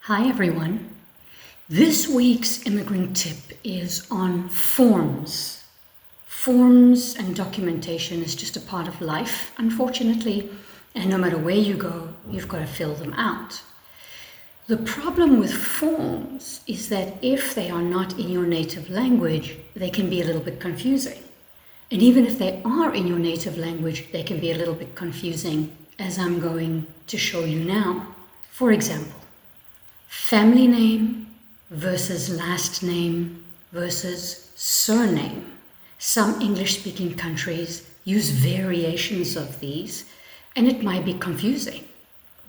Hi everyone. This week's immigrant tip is on forms. Forms and documentation is just a part of life, unfortunately, and no matter where you go, you've got to fill them out. The problem with forms is that if they are not in your native language, they can be a little bit confusing. And even if they are in your native language, they can be a little bit confusing, as I'm going to show you now. For example, family name versus last name versus surname. Some English-speaking countries use variations of these, and it might be confusing.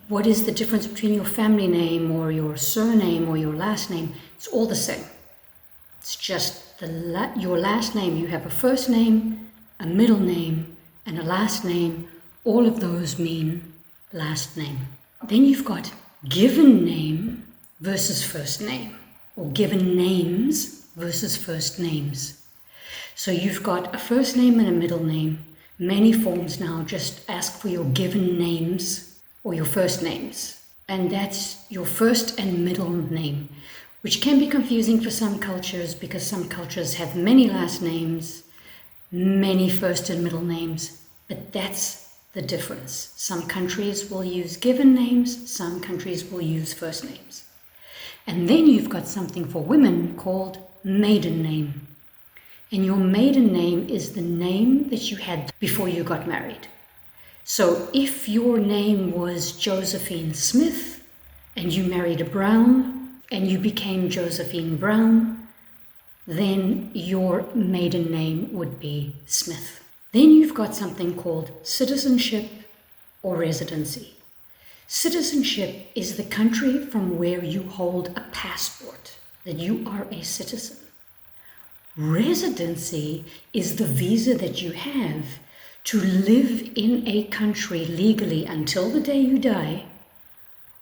What is the difference between your family name or your surname or your last name? It's all the same. It's just your last name. You have a first name, a middle name, and a last name. All of those mean last name. Then you've got given name versus first name, or given names versus first names. So you've got a first name and a middle name. Many forms now just ask for your given names or your first names, and that's your first and middle name, which can be confusing for some cultures because some cultures have many last names, many first and middle names, but that's the difference. Some countries will use given names, some countries will use first names. And then you've got something for women called maiden name. And your maiden name is the name that you had before you got married. So if your name was Josephine Smith and you married a Brown and you became Josephine Brown, then your maiden name would be Smith. Then you've got something called citizenship or residency. Citizenship is the country from where you hold a passport, that you are a citizen. Residency is the visa that you have to live in a country legally until the day you die,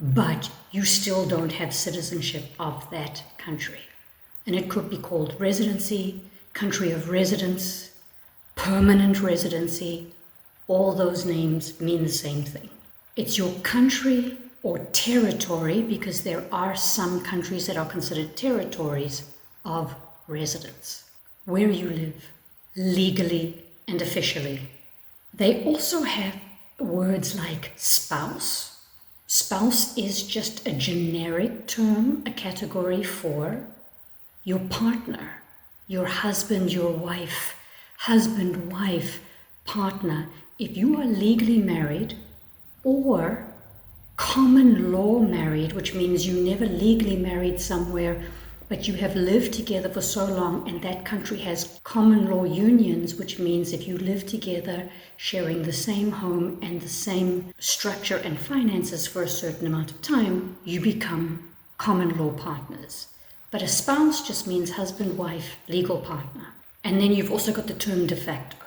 but you still don't have citizenship of that country. And it could be called residency, country of residence, permanent residency. All those names mean the same thing. It's your country or territory, because there are some countries that are considered territories of residence, where you live legally and officially. They also have words like spouse. Spouse is just a generic term, a category for your partner, your husband, your wife, husband, wife, partner. If you are legally married or common law married, which means you never legally married somewhere, but you have lived together for so long, and that country has common law unions, which means if you live together sharing the same home and the same structure and finances for a certain amount of time, you become common law partners. But a spouse just means husband, wife, legal partner. And then you've also got the term de facto.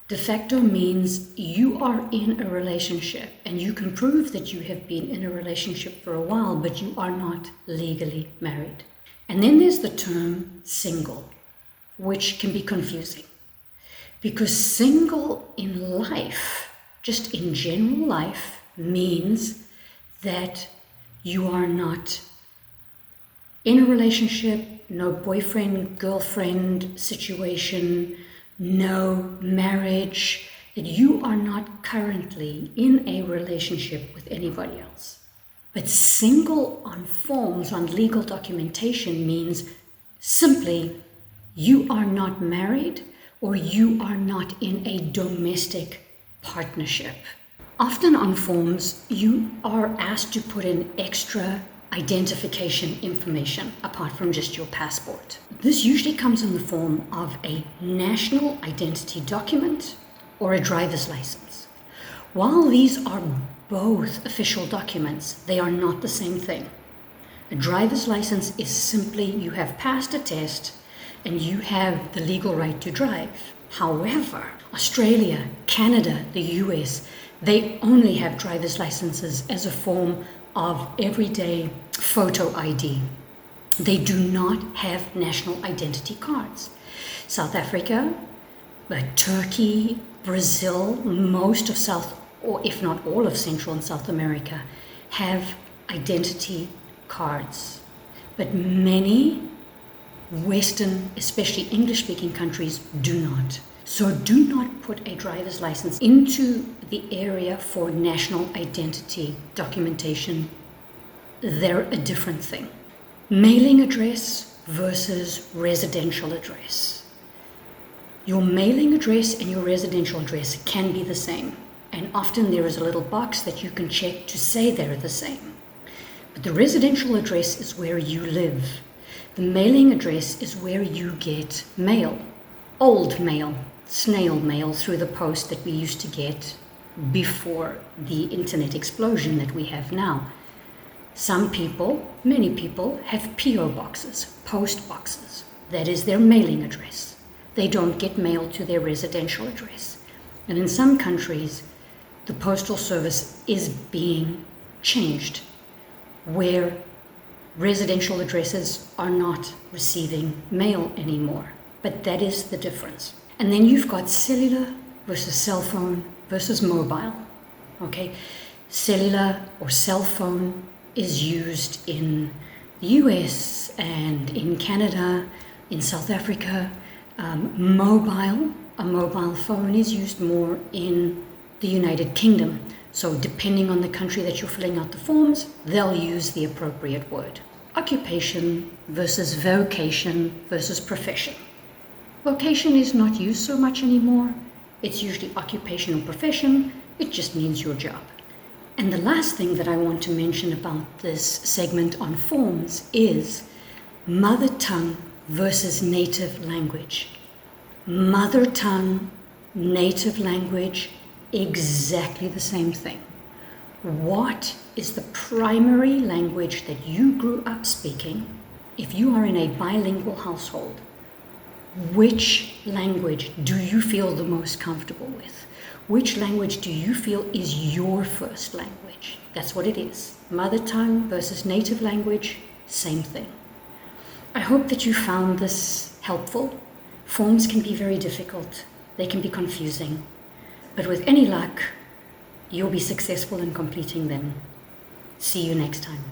De facto means you are in a relationship and you can prove that you have been in a relationship for a while, but you are not legally married. And then there's the term single, which can be confusing because single in life, just in general life, means that you are not in a relationship, no boyfriend, girlfriend situation, no marriage, that you are not currently in a relationship with anybody else. But single on forms, on legal documentation, means simply you are not married or you are not in a domestic partnership. Often on forms, you are asked to put in extra identification information apart from just your passport. This usually comes in the form of a national identity document or a driver's license. While these are both official documents, they are not the same thing. A driver's license is simply you have passed a test and you have the legal right to drive. However, Australia, Canada, the US, they only have driver's licenses as a form of everyday photo ID. They do not have national identity cards. South Africa, Turkey, Brazil, most of or if not all of Central and South America have identity cards. But many Western, especially English-speaking countries, do not. So do not put a driver's license into the area for national identity documentation. They're a different thing. Mailing address versus residential address. Your mailing address and your residential address can be the same, and often there is a little box that you can check to say they're the same. But the residential address is where you live. The mailing address is where you get mail. Old mail, snail mail through the post that we used to get before the internet explosion that we have now. Some people, many people, have P.O. boxes, post boxes. That is their mailing address. They don't get mail to their residential address. And in some countries, the postal service is being changed, where residential addresses are not receiving mail anymore. But that is the difference. And then you've got cellular versus cell phone versus mobile. Okay, cellular or cell phone is used in the US and in Canada, in South Africa. A mobile phone is used more in the United Kingdom. So depending on the country that you're filling out the forms, they'll use the appropriate word. Occupation versus vocation versus profession. Vocation is not used so much anymore. It's usually occupation or profession. It just means your job. And the last thing that I want to mention about this segment on forms is mother tongue versus native language. Mother tongue, native language, exactly the same thing. What is the primary language that you grew up speaking? If you are in a bilingual household, which language do you feel the most comfortable with? Which language do you feel is your first language? That's what it is. Mother tongue versus native language, same thing. I hope that you found this helpful. Forms can be very difficult. They can be confusing. But with any luck, you'll be successful in completing them. See you next time.